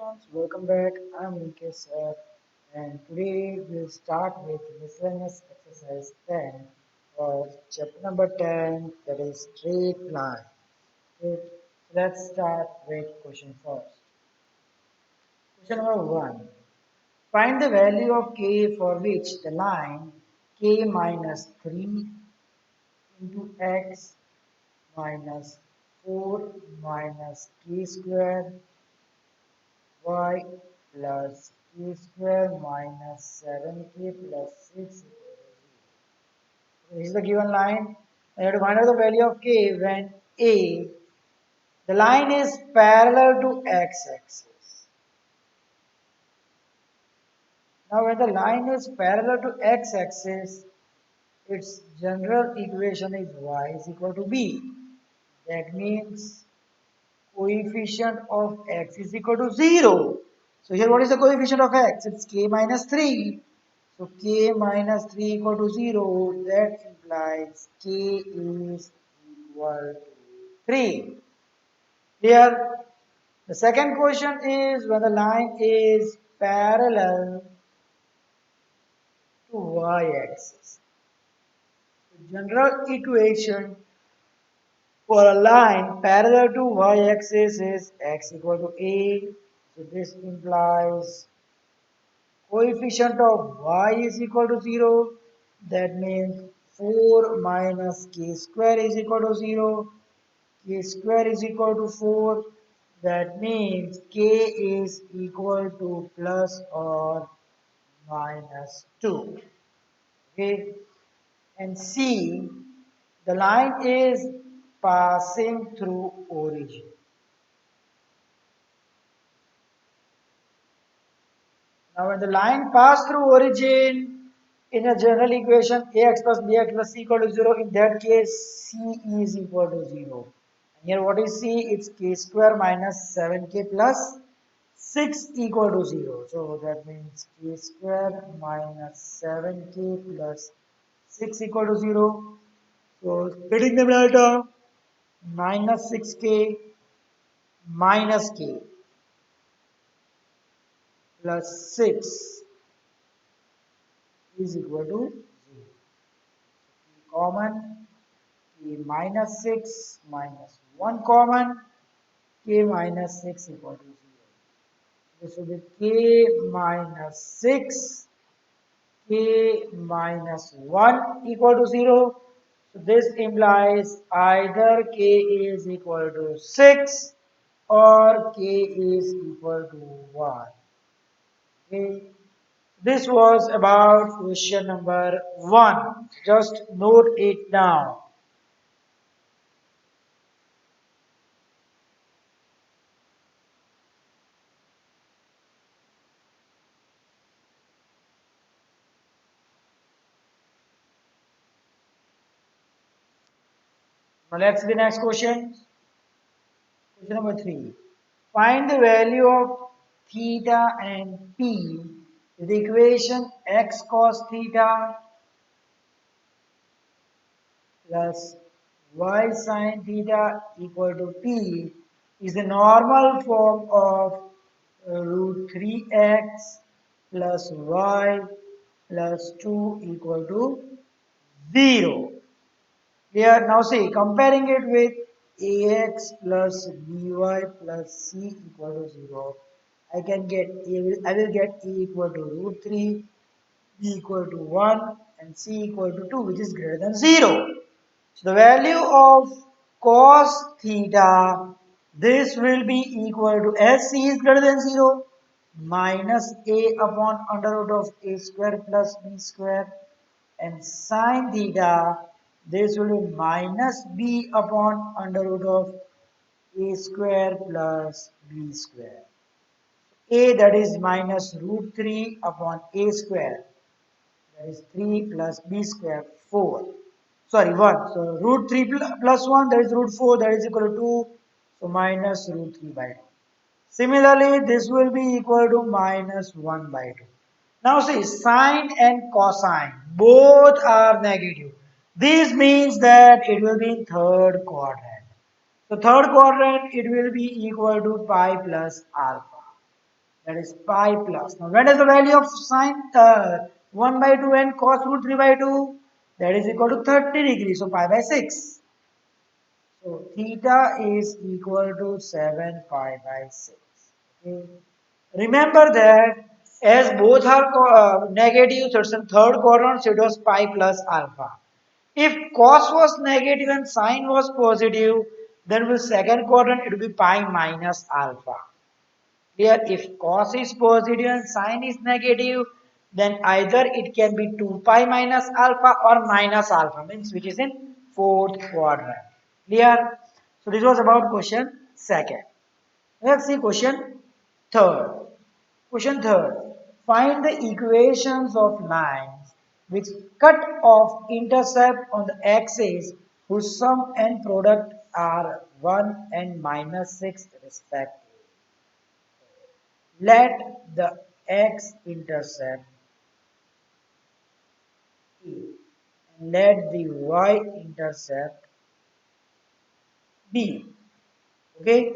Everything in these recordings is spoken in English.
students, welcome back. I'm Mukesh sir, and today we'll start with miscellaneous exercise 10 of chapter number 10, that is straight line. Okay, let's start with question first. Question number 1. Find the value of k for which the line k minus 3 into x minus 4 minus k square y plus k square minus 7k plus 6 equal to 0. This is the given line. I have to find out the value of k when a, the line is parallel to x-axis. Now when the line is parallel to x-axis, its general equation is y is equal to b. That means coefficient of x is equal to 0. So here what is the coefficient of x? It's k minus 3. So k minus 3 equal to 0. That implies k is equal to 3. Here the second question is when the line is parallel to y-axis. The general equation for a line parallel to y-axis is x equal to a. So this implies coefficient of y is equal to 0. That means 4 minus k square is equal to 0. K square is equal to 4. That means k is equal to plus or minus 2. Okay. And C, the line is passing through origin. Now when the line pass through origin in a general equation ax plus bx plus c equal to 0, in that case c is equal to 0. And here what is c? It's k square minus 7k plus 6 equal to 0. So that means k square minus 7k plus 6 equal to 0. So splitting them later, minus 6k minus k plus 6 is equal to 0. Common k minus 6 minus 1 common k minus 6 equal to 0. This will be k minus 6 k minus 1 equal to 0. So this implies either k is equal to 6 or k is equal to 1. Okay. This was about question number 1. Just note it down. Now let's see the next question. Question number 3. Find the value of theta and p with the equation x cos theta plus y sin theta equal to p is the normal form of root 3x plus y plus 2 equal to 0. Here now see, comparing it with ax plus by plus c equal to 0, I can get I will get a equal to root 3, b equal to 1 and c equal to 2, which is greater than 0. So the value of cos theta, this will be equal to, as c is greater than 0, minus a upon under root of a square plus b square, and sin theta, this will be minus b upon under root of a square plus b square. A, that is minus root 3 upon a square, that is 3 plus b square 4. Sorry, 1. So root 3 plus 1, that is root 4, that is equal to 2. So minus root 3 by 2. Similarly, this will be equal to minus 1 by 2. Now see, sine and cosine, both are negative. This means that it will be in third quadrant. So third quadrant, it will be equal to pi plus alpha. that is pi plus. Now what is the value of sine 1 by 2 and cos root 3 by 2? That is equal to 30 degrees, so pi by 6. So theta is equal to 7 pi by 6. Okay. Remember that as both are negative, so it's in third quadrant, so it was pi plus alpha. If cos was negative and sine was positive, then with second quadrant it will be pi minus alpha. Here, if cos is positive and sine is negative, then either it can be 2 pi minus alpha or minus alpha, means which is in fourth quadrant. Clear? So this was about question second. Let's see question third. Question third. Find the equations of lines which cut off intercept on the axis whose sum and product are 1 and minus 6 respectively. Let the x-intercept A and let the y-intercept B. Okay.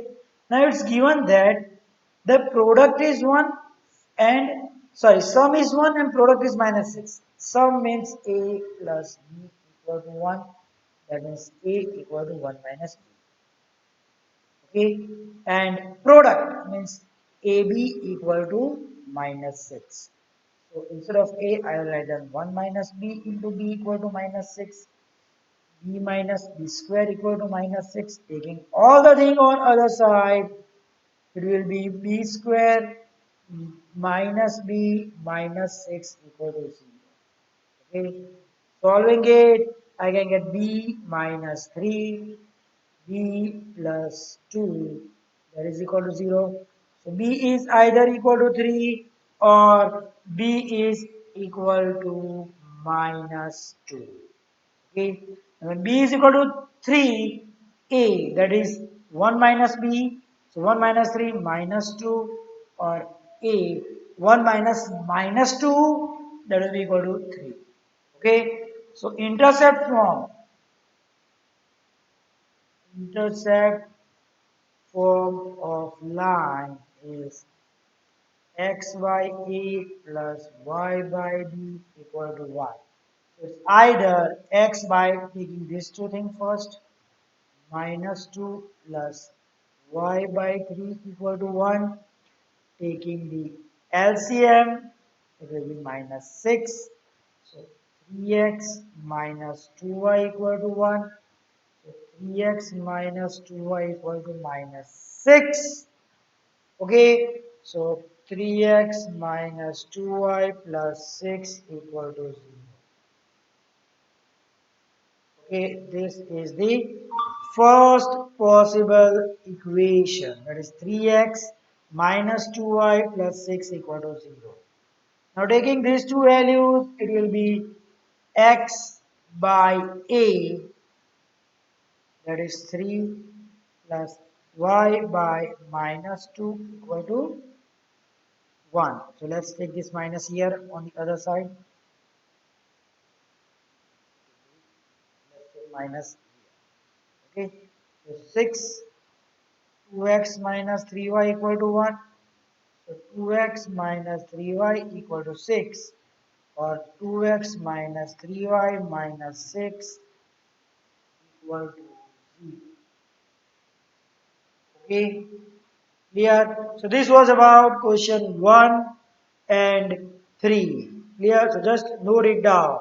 Now it's given that the product is 1 and sum is 1 and product is minus 6. Sum means A plus B equal to 1. That means A equal to 1 minus B. Okay. And product means AB equal to minus 6. So instead of A, I will write down 1 minus B into B equal to minus 6. B minus B square equal to minus 6. Taking all the thing on other side, it will be B square minus B minus 6 equal to 0. Okay. Solving it, I can get B minus 3, B plus 2, that is equal to 0. So B is either equal to 3 or B is equal to minus 2. Okay. And when B is equal to 3, A, that is 1 minus B, so 1 minus 3 minus 2, or A 1 minus 2, that will be equal to 3. Okay. So intercept form of line is x by a plus y by b equal to 1. So it's either x by taking these two things first, minus 2 plus y by 3 equal to 1. Taking the LCM, it will be minus 6. So 3x minus 2y equal to 1. So 3x minus 2y equal to minus 6. Okay, so 3x minus 2y plus 6 equal to 0. Okay, this is the first possible equation, that is 3x minus 2y plus 6 equal to 0. Now taking these two values, it will be x by a, that is 3 plus y by minus 2 equal to 1. So let's take this minus here on the other side. Let's take minus here. Okay. So 6, 2x minus 3y equal to 1. So 2x minus 3y equal to 6, or 2x minus 3y minus 6 equal to 0. Okay, clear? So this was about question 1 and 3. Clear? So just note it down.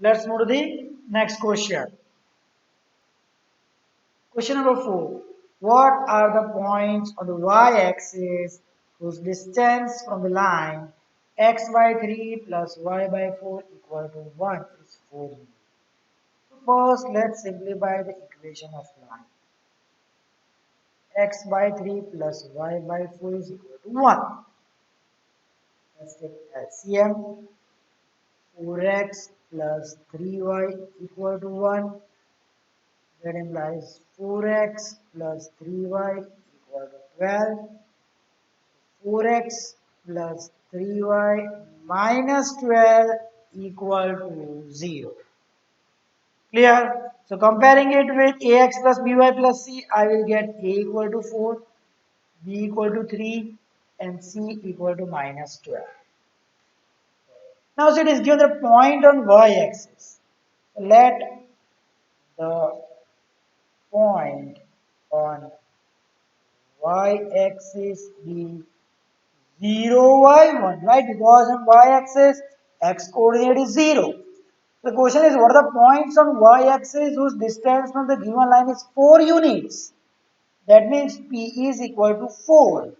Let's move to the next question. Question number 4. What are the points on the y-axis whose distance from the line x by 3 plus y by 4 equal to 1 is 4. So first, let's simplify the equation of line. X by 3 plus y by 4 is equal to 1. Let's take LCM. 4x plus 3y equal to 1. That implies 4x plus 3y equal to 12. 4x plus 3y minus 12 equal to 0. Clear? So comparing it with ax plus by plus c, I will get a equal to 4, b equal to 3 and c equal to minus 12. Now so it is given the point on y-axis. Let the point on y-axis be 0, y1, right? Because on y-axis, x coordinate is 0. The question is, what are the points on y-axis whose distance from the given line is 4 units? That means P is equal to 4.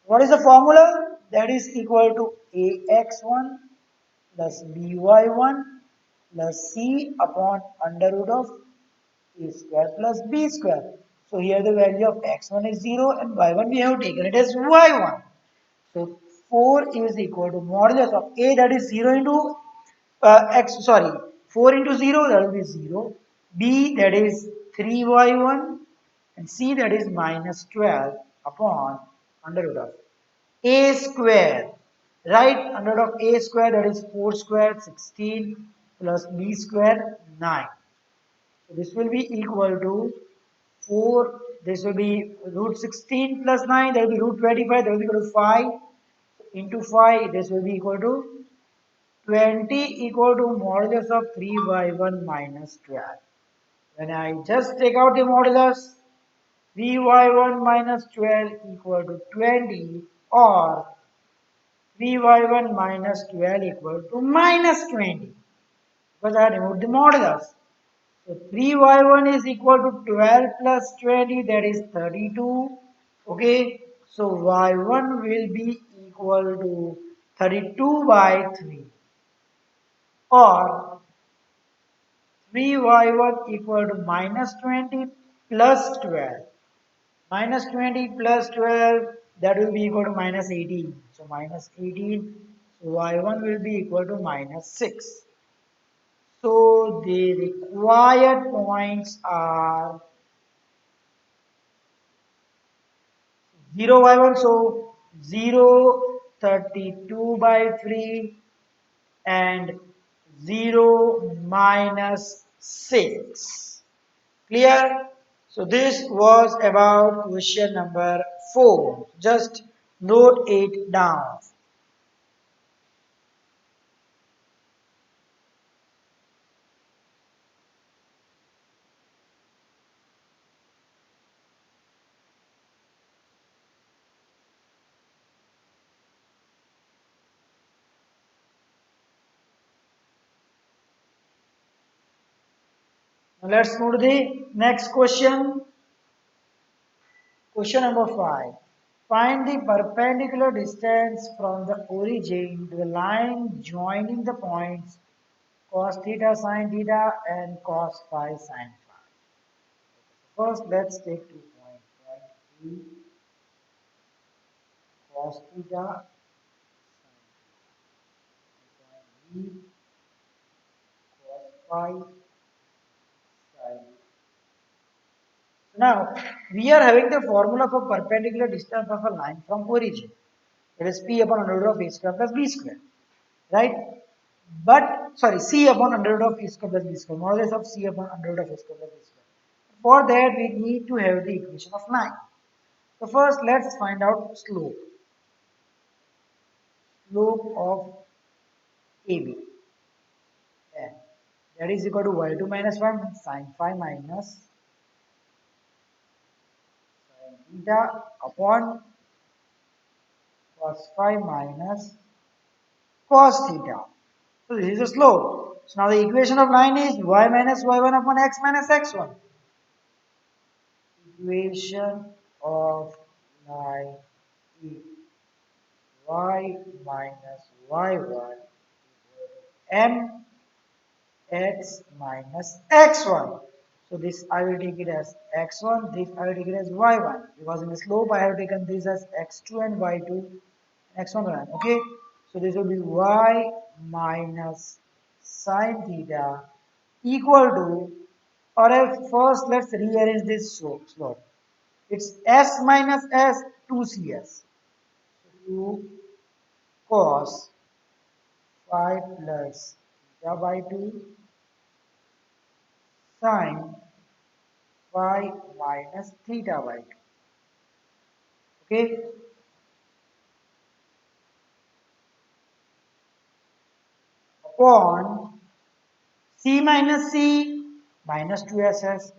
What is the formula? That is equal to ax1 plus by1 plus c upon under root of a square plus b square. So here the value of x1 is 0 and y1 we have taken it as y1. So 4 is equal to modulus of a, that is 0 into x, sorry, 4 into 0, that will be 0. B, that is 3y1 and c, that is minus 12 upon under root of a square, right? Under root of a square, that is 4 square 16 plus b square 9. So this will be equal to 4, this will be root 16 plus 9, that will be root 25, that will be equal to 5 into 5, this will be equal to 20 equal to modulus of 3 by 1 minus 12. When I just take out the modulus, 3 by 1 minus 12 equal to 20 or 3 by 1 minus 12 equal to minus 20 because I removed the modulus. So 3y1 is equal to 12 plus 20, that is 32. Okay, so y1 will be equal to 32 by 3 or 3y1 equal to minus 20 plus 12. Minus 20 plus 12, that will be equal to minus 18. So minus 18, so y1 will be equal to minus 6. So the required points are 0 y1, so 0 32 by 3 and 0 minus 6. Clear? So this was about question number 4. Just note it down. Now let's move to the next question. Question number 5. Find the perpendicular distance from the origin to the line joining the points cos theta sin theta and cos phi sin phi. First, let's take 2 points. Point E cos theta sin theta. Point B cos phi sin. Now, we are having the formula for perpendicular distance of a line from origin. It is P upon under root of A square plus B square. Right? But, sorry, C upon under root of A square plus B square. Modulus of C upon under root of A square plus B square. For that, we need to have the equation of line. So first, let's find out slope. Slope of AB. And that is equal to y2 minus 1 sin phi minus sin theta upon cos phi minus cos theta. So this is the slope. So now the equation of line is y minus y1 upon x minus x1. Equation of line is y minus y1 m x minus x1. So this I will take it as x1, this I will take it as y1 because in the slope I have taken this as x2 and y2 and x1 y1. Okay, so this will be y minus sin theta equal to Or else first let's rearrange this slope. It's s minus s 2cs. 2 cos phi plus theta by 2 sine phi minus theta by 2. Okay, upon c minus c minus 2ss,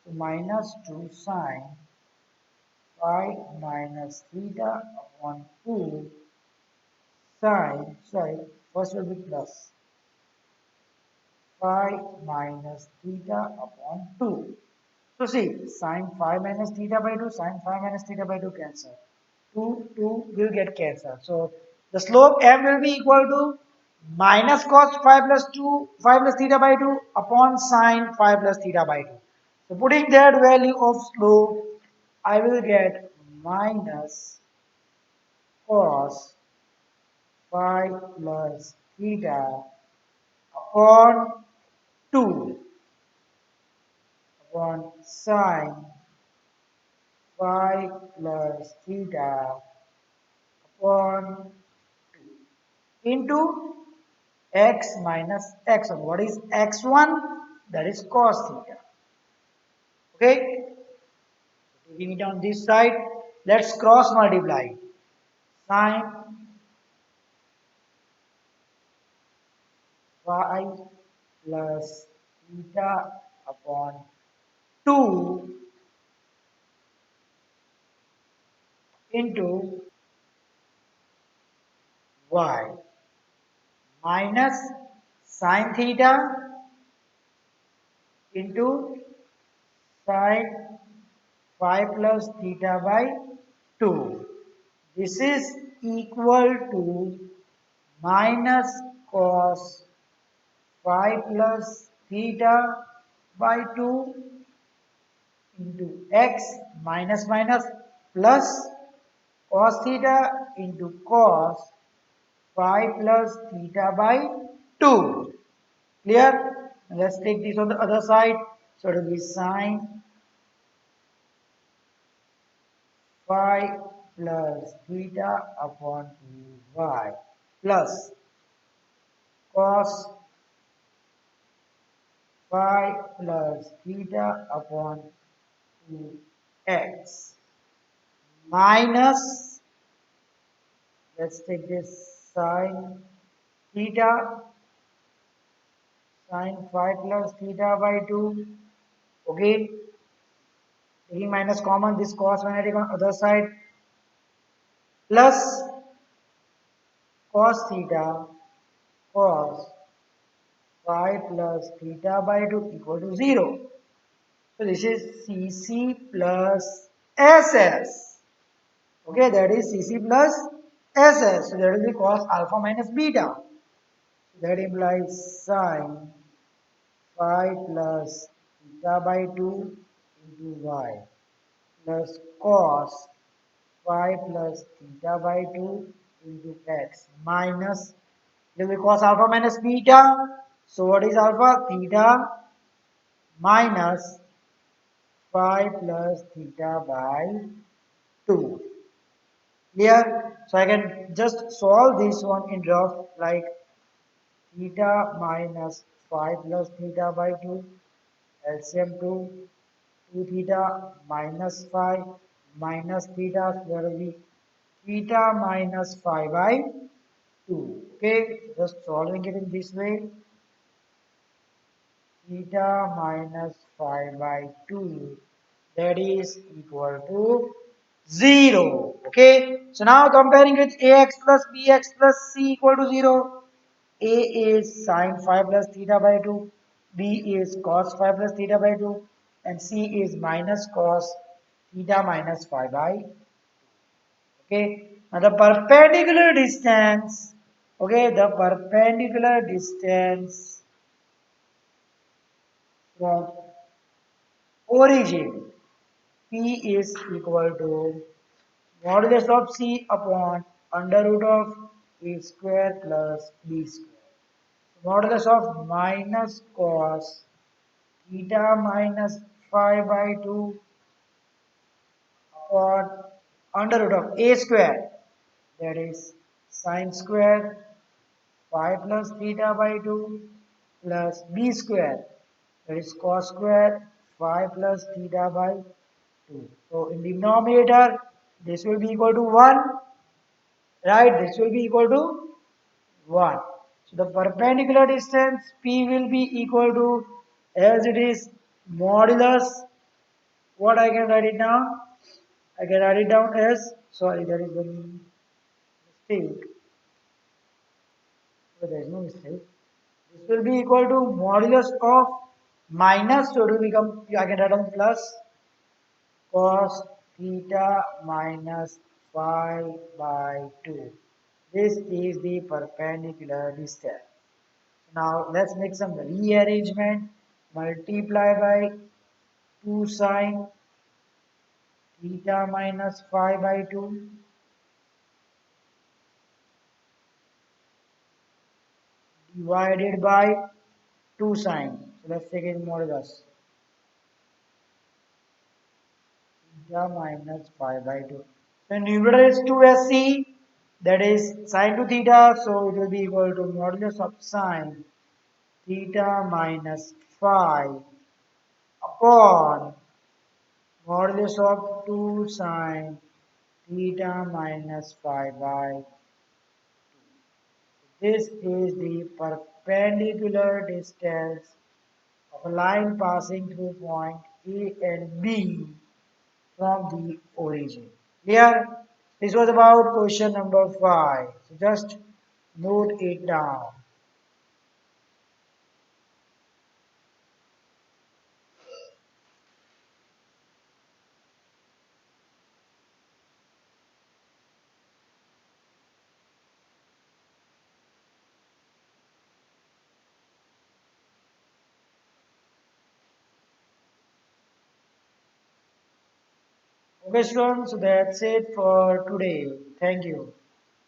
so minus 2 sine phi minus theta upon 2 sine, sorry, first will be plus phi minus theta upon 2. So see, sine phi minus theta by 2, sine phi minus theta by 2 cancel. 2 will get cancelled. So the slope m will be equal to minus cos phi plus 2, phi plus theta by 2 upon sine phi plus theta by 2. So putting that value of slope, I will get minus cos phi plus theta upon 2 upon sine phi plus theta upon 2 into x minus x1. What is x1? That is cos theta. Okay, taking it on this side, let's cross multiply. Sine phi plus theta upon 2 into y minus sine theta into sine phi plus theta by 2. This is equal to minus cos phi plus theta by 2 into x minus minus plus cos theta into cos phi plus theta by 2. Clear? Let's take this on the other side. So it will be sine phi plus theta upon 2y plus cos phi plus theta upon 2x minus, let's take this sine theta, sine phi plus theta by 2. Okay, taking minus common, this cos when I take on other side, plus cos theta cos phi plus theta by 2 equal to 0. So this is CC plus SS. Okay, that is CC plus SS. So that will be cos alpha minus beta. That implies sine phi plus theta by 2 into y plus cos phi plus theta by 2 into x minus, it will be cos alpha minus beta. So what is alpha? Theta minus phi plus theta by 2. Clear? So I can just solve this one in rough, like theta minus phi plus theta by 2 LCM 2 2 theta minus phi minus theta, so there will be theta minus phi by 2. Okay, just solving it in this way, theta minus phi by 2, that is equal to 0. Okay, so now comparing with ax plus bx plus c equal to 0, a is sine phi plus theta by 2, b is cos phi plus theta by 2, and c is minus cos theta minus phi by 2. Okay, now the perpendicular distance, okay, the perpendicular distance from origin P is equal to modulus of C upon under root of A square plus B square. Modulus of minus cos theta minus phi by 2 upon under root of a square, that is sine square phi plus theta by 2 plus b square, that is cos square phi plus theta by 2. So in denominator this will be equal to 1, right? This will be equal to 1. So the perpendicular distance P will be equal to, as it is, modulus, what I can write it down? I can write it down as, sorry, there is a mistake. So there is no mistake. This will be equal to modulus of minus, so it will become, I can write down plus cos theta minus phi by 2. This is the perpendicular distance. Now let's make some rearrangement. Multiply by 2 sine theta minus phi by 2 divided by 2 sine. So let's take it in modulus. Theta minus phi by 2. So numerator is 2sc, that is sine to theta, so it will be equal to modulus of sine theta minus phi upon modulus of 2 sine theta minus phi by. This is the perpendicular distance of a line passing through point A and B from the origin. Clear? This was about question number 5. So just note it down. Okay, students, so that's it for today. Thank you.